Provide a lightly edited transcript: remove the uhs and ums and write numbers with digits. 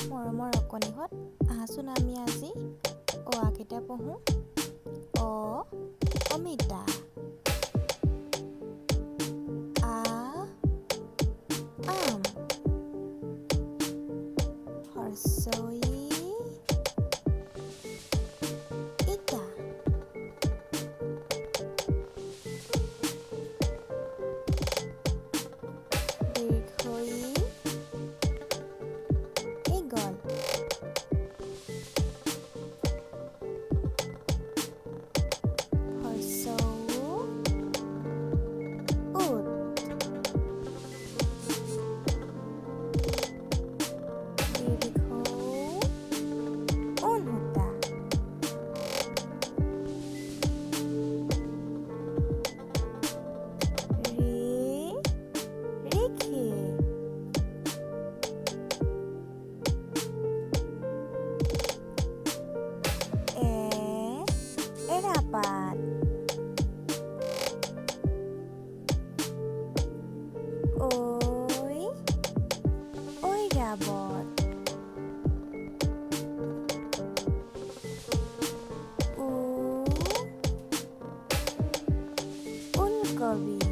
মৰমৰ অকণিহঁত, আহাচোন আমি আজি কেইটা পঢ়োঁ। অমিতা। আম। হৰ্ষই ইটা। দীৰ্ঘই ঈগল। হৰ্ষৌ উট। দীৰ্ঘৌ ঊণ সূতা। ঋষি। এৰাপাত। ঐৰাবত। ওলকবি।